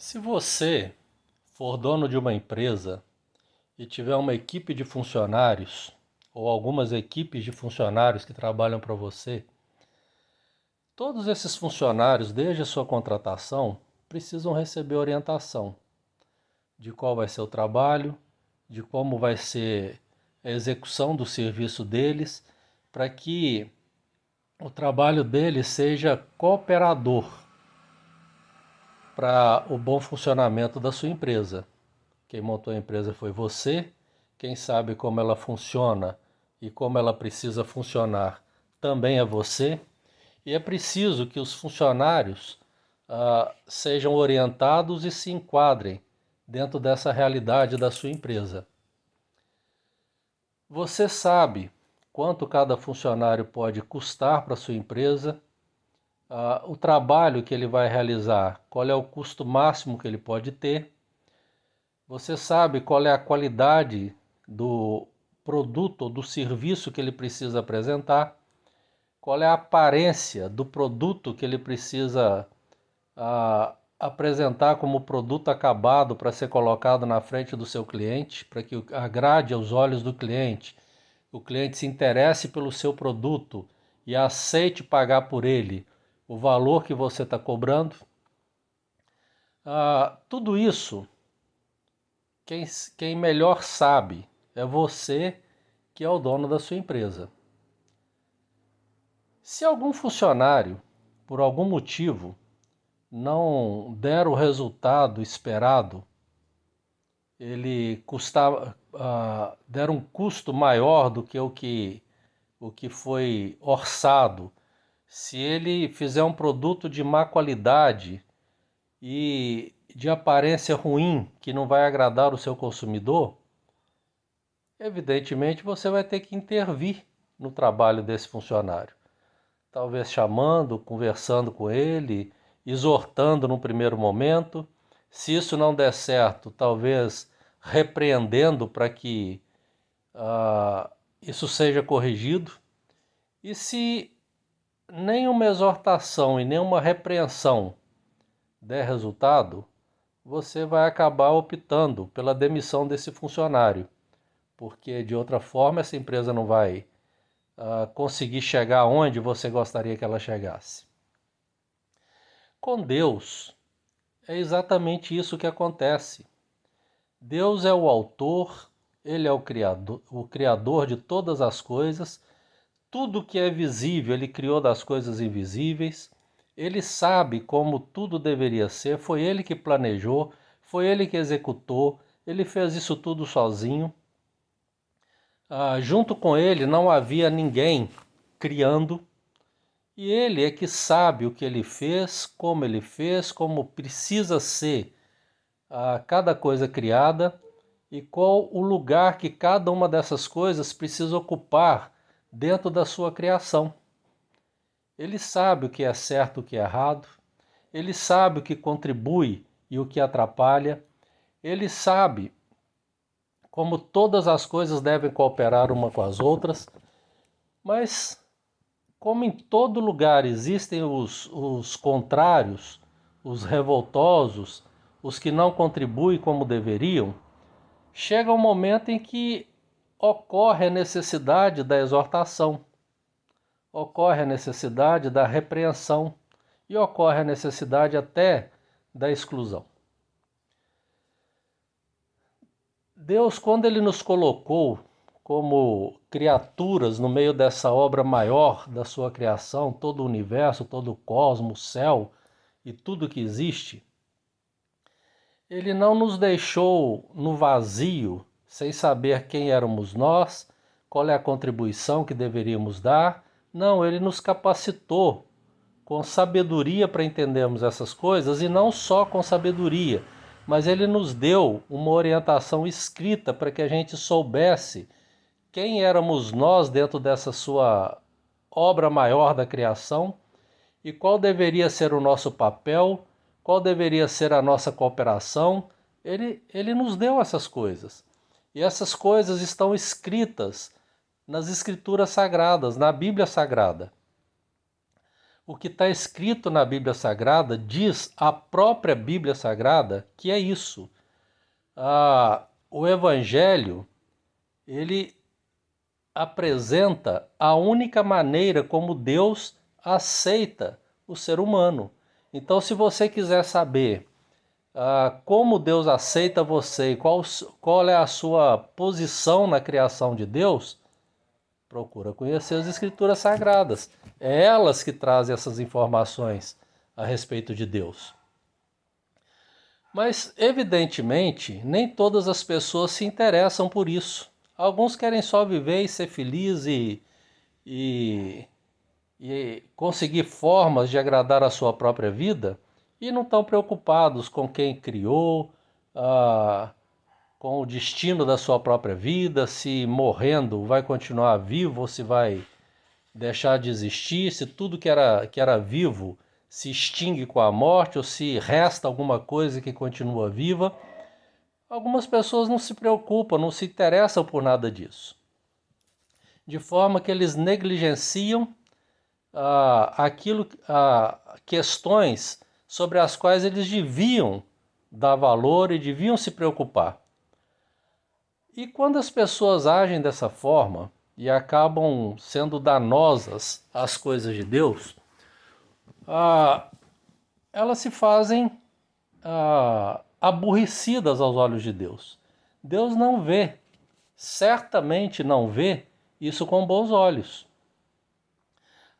Se você for dono de uma empresa e tiver uma equipe de funcionários ou algumas equipes de funcionários que trabalham para você, todos esses funcionários, desde a sua contratação, precisam receber orientação de qual vai ser o trabalho, de como vai ser a execução do serviço deles, para que o trabalho deles seja cooperador para o bom funcionamento da sua empresa. Quem montou a empresa foi você, quem sabe como ela funciona e como ela precisa funcionar também é você, e é preciso que os funcionários sejam orientados e se enquadrem dentro dessa realidade da sua empresa. Você sabe quanto cada funcionário pode custar para a sua empresa, o trabalho que ele vai realizar, qual é o custo máximo que ele pode ter. Você sabe qual é a qualidade do produto ou do serviço que ele precisa apresentar, qual é a aparência do produto que ele precisa apresentar como produto acabado para ser colocado na frente do seu cliente, para que agrade aos olhos do cliente, o cliente se interesse pelo seu produto e aceite pagar por ele o valor que você está cobrando. Tudo isso, quem melhor sabe é você, que é o dono da sua empresa. Se algum funcionário, por algum motivo, não der o resultado esperado, ele der um custo maior do que o que foi orçado, se ele fizer um produto de má qualidade e de aparência ruim, que não vai agradar o seu consumidor, evidentemente você vai ter que intervir no trabalho desse funcionário. Talvez chamando, conversando com ele, exortando no primeiro momento. Se isso não der certo, talvez repreendendo para que isso seja corrigido. E se nenhuma exortação e nenhuma repreensão der resultado, você vai acabar optando pela demissão desse funcionário, porque de outra forma essa empresa não vai conseguir chegar onde você gostaria que ela chegasse. Com Deus, é exatamente isso que acontece. Deus é o autor, Ele é o criador de todas as coisas. Tudo que é visível, Ele criou das coisas invisíveis. Ele sabe como tudo deveria ser, foi Ele que planejou, foi Ele que executou, Ele fez isso tudo sozinho. Junto com Ele não havia ninguém criando, e Ele é que sabe o que Ele fez, como precisa ser cada coisa criada e qual o lugar que cada uma dessas coisas precisa ocupar dentro da sua criação. Ele sabe o que é certo e o que é errado, Ele sabe o que contribui e o que atrapalha, Ele sabe como todas as coisas devem cooperar uma com as outras, mas como em todo lugar existem os contrários, os revoltosos, os que não contribuem como deveriam, chega um momento em que ocorre a necessidade da exortação, ocorre a necessidade da repreensão e ocorre a necessidade até da exclusão. Deus, quando Ele nos colocou como criaturas no meio dessa obra maior da sua criação, todo o universo, todo o cosmos, o céu e tudo que existe, Ele não nos deixou no vazio, sem saber quem éramos nós, qual é a contribuição que deveríamos dar. Não, Ele nos capacitou com sabedoria para entendermos essas coisas, e não só com sabedoria, mas Ele nos deu uma orientação escrita para que a gente soubesse quem éramos nós dentro dessa sua obra maior da criação e qual deveria ser o nosso papel, qual deveria ser a nossa cooperação. Ele nos deu essas coisas. E essas coisas estão escritas nas Escrituras Sagradas, na Bíblia Sagrada. o que está escrito na Bíblia Sagrada, diz a própria Bíblia Sagrada que é isso. O Evangelho, ele apresenta a única maneira como Deus aceita o ser humano. Então, se você quiser saber como Deus aceita você e qual é a sua posição na criação de Deus, procura conhecer as Escrituras Sagradas. É elas que trazem essas informações a respeito de Deus. Mas, evidentemente, nem todas as pessoas se interessam por isso. Alguns querem só viver e ser feliz e conseguir formas de agradar a sua própria vida e não estão preocupados com quem criou, com o destino da sua própria vida, se morrendo vai continuar vivo ou se vai deixar de existir, se tudo que era vivo se extingue com a morte ou se resta alguma coisa que continua viva. Algumas pessoas não se preocupam, não se interessam por nada disso. De forma que eles negligenciam questões sobre as quais eles deviam dar valor e deviam se preocupar. E quando as pessoas agem dessa forma e acabam sendo danosas às coisas de Deus, elas se fazem aborrecidas aos olhos de Deus. Deus não vê, certamente não vê isso com bons olhos.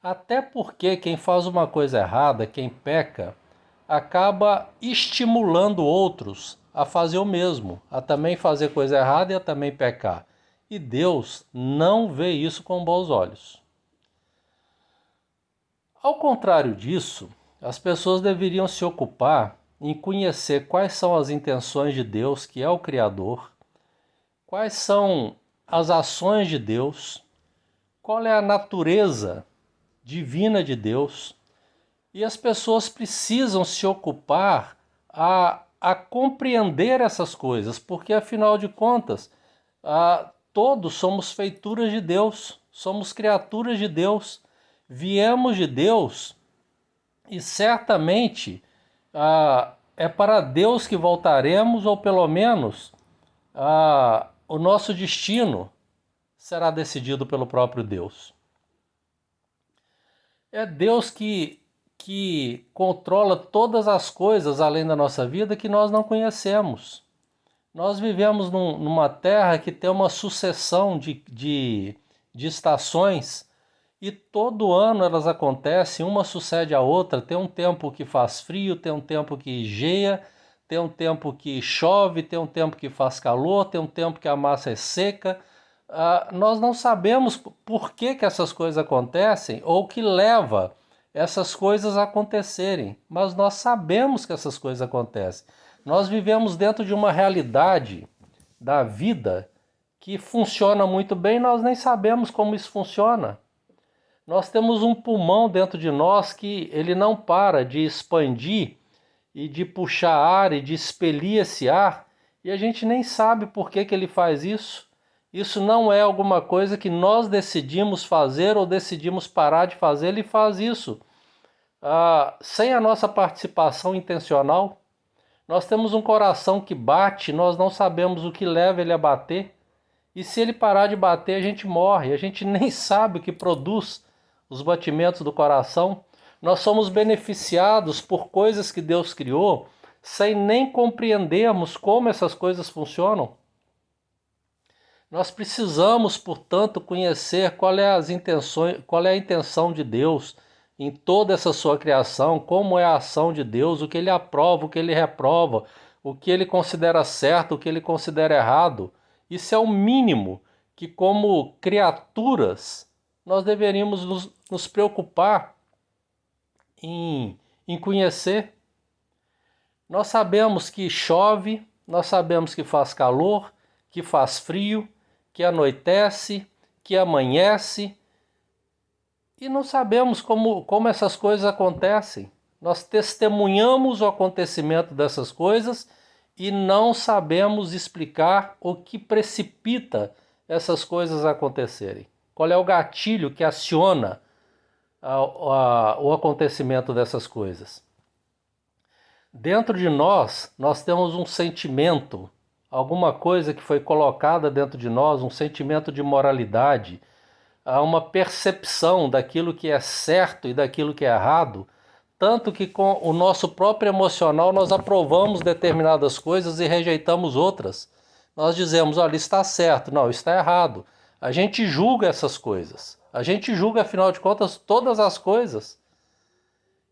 Até porque quem faz uma coisa errada, quem peca, acaba estimulando outros a fazer o mesmo, a também fazer coisa errada e a também pecar. E Deus não vê isso com bons olhos. Ao contrário disso, as pessoas deveriam se ocupar em conhecer quais são as intenções de Deus, que é o Criador, quais são as ações de Deus, qual é a natureza divina de Deus, e as pessoas precisam se ocupar a compreender essas coisas, porque afinal de contas, todos somos feituras de Deus, somos criaturas de Deus, viemos de Deus e certamente é para Deus que voltaremos, ou pelo menos o nosso destino será decidido pelo próprio Deus. É Deus que controla todas as coisas além da nossa vida que nós não conhecemos. Nós vivemos numa terra que tem uma sucessão de estações e todo ano elas acontecem, uma sucede a outra. Tem um tempo que faz frio, tem um tempo que geia, tem um tempo que chove, tem um tempo que faz calor, tem um tempo que a massa é seca. Nós não sabemos por que essas coisas acontecem ou o que leva essas coisas a acontecerem, mas nós sabemos que essas coisas acontecem. Nós vivemos dentro de uma realidade da vida que funciona muito bem, nós nem sabemos como isso funciona. Nós temos um pulmão dentro de nós que ele não para de expandir e de puxar ar e de expelir esse ar, e a gente nem sabe por que ele faz isso. Isso não é alguma coisa que nós decidimos fazer ou decidimos parar de fazer, ele faz isso sem a nossa participação intencional. Nós temos um coração que bate, nós não sabemos o que leva ele a bater, e se ele parar de bater, a gente morre, a gente nem sabe o que produz os batimentos do coração. Nós somos beneficiados por coisas que Deus criou, sem nem compreendermos como essas coisas funcionam. Nós precisamos, portanto, conhecer qual é a intenção de Deus em toda essa sua criação, como é a ação de Deus, o que ele aprova, o que ele reprova, o que ele considera certo, o que ele considera errado. Isso é o mínimo que, como criaturas, nós deveríamos nos preocupar em conhecer. Nós sabemos que chove, nós sabemos que faz calor, que faz frio, que anoitece, que amanhece, e não sabemos como essas coisas acontecem. Nós testemunhamos o acontecimento dessas coisas e não sabemos explicar o que precipita essas coisas acontecerem. Qual é o gatilho que aciona o acontecimento dessas coisas. Dentro de nós temos um sentimento, alguma coisa que foi colocada dentro de nós, um sentimento de moralidade, há uma percepção daquilo que é certo e daquilo que é errado, tanto que com o nosso próprio emocional nós aprovamos determinadas coisas e rejeitamos outras. Nós dizemos, olha, está certo, não, está errado. A gente julga essas coisas. A gente julga, afinal de contas, todas as coisas.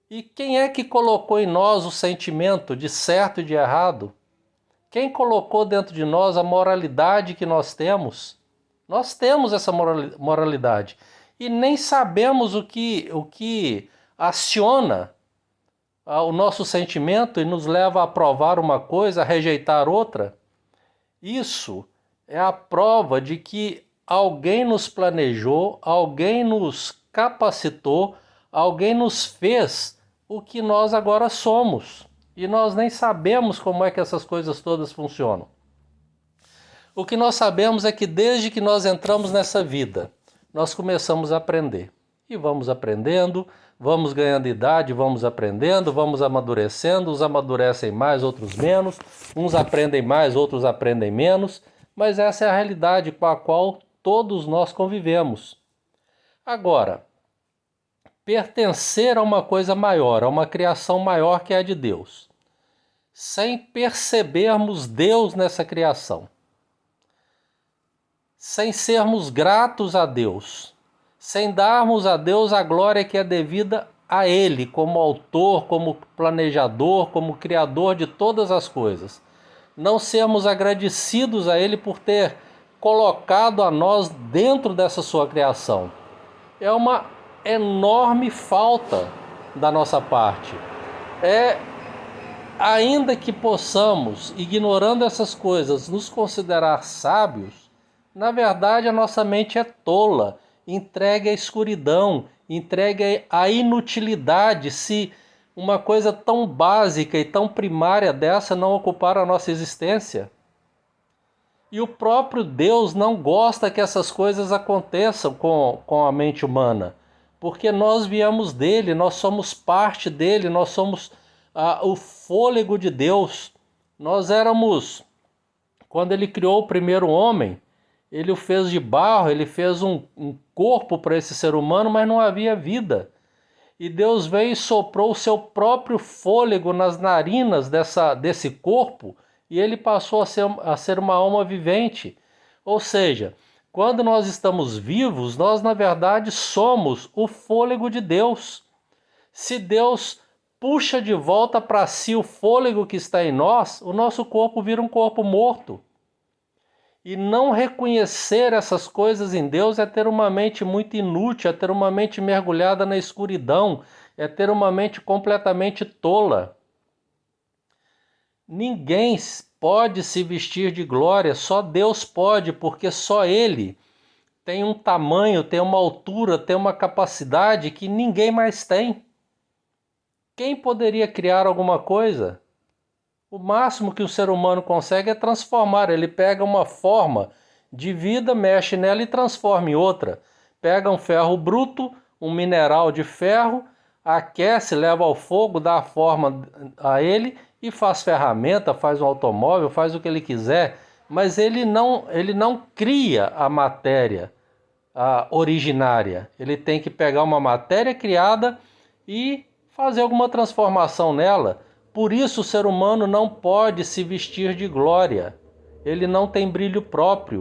E quem é que colocou em nós o sentimento de certo e de errado? Quem colocou dentro de nós a moralidade que nós temos? Nós temos essa moralidade e nem sabemos o que aciona o nosso sentimento e nos leva a aprovar uma coisa, a rejeitar outra. Isso é a prova de que alguém nos planejou, alguém nos capacitou, alguém nos fez o que nós agora somos. E nós nem sabemos como é que essas coisas todas funcionam. O que nós sabemos é que desde que nós entramos nessa vida, nós começamos a aprender. E vamos aprendendo, vamos ganhando idade, vamos aprendendo, vamos amadurecendo, uns amadurecem mais, outros menos, uns aprendem mais, outros aprendem menos, mas essa é a realidade com a qual todos nós convivemos. Agora, pertencer a uma coisa maior, a uma criação maior que é a de Deus, sem percebermos Deus nessa criação, sem sermos gratos a Deus, sem darmos a Deus a glória que é devida a Ele, como autor, como planejador, como criador de todas as coisas. Não sermos agradecidos a Ele por ter colocado a nós dentro dessa sua criação. É uma enorme falta da nossa parte. Ainda que possamos, ignorando essas coisas, nos considerar sábios, na verdade a nossa mente é tola, entregue à escuridão, entregue à inutilidade se uma coisa tão básica e tão primária dessa não ocupar a nossa existência. E o próprio Deus não gosta que essas coisas aconteçam com a mente humana, porque nós viemos dele, nós somos parte dele, nós somos o fôlego de Deus. Nós éramos, quando ele criou o primeiro homem, ele o fez de barro, ele fez um corpo para esse ser humano, mas não havia vida. E Deus veio e soprou o seu próprio fôlego nas narinas desse corpo, e ele passou a ser uma alma vivente. Ou seja, quando nós estamos vivos, nós na verdade somos o fôlego de Deus. Se Deus puxa de volta para si o fôlego que está em nós, o nosso corpo vira um corpo morto. E não reconhecer essas coisas em Deus é ter uma mente muito inútil, é ter uma mente mergulhada na escuridão, é ter uma mente completamente tola. Ninguém pode se vestir de glória, só Deus pode, porque só Ele tem um tamanho, tem uma altura, tem uma capacidade que ninguém mais tem. Quem poderia criar alguma coisa? O máximo que o ser humano consegue é transformar. Ele pega uma forma de vida, mexe nela e transforma em outra. Pega um ferro bruto, um mineral de ferro, aquece, leva ao fogo, dá a forma a ele e faz ferramenta, faz um automóvel, faz o que ele quiser. Mas ele não cria a matéria originária. Ele tem que pegar uma matéria criada e fazer alguma transformação nela. Por isso o ser humano não pode se vestir de glória. Ele não tem brilho próprio.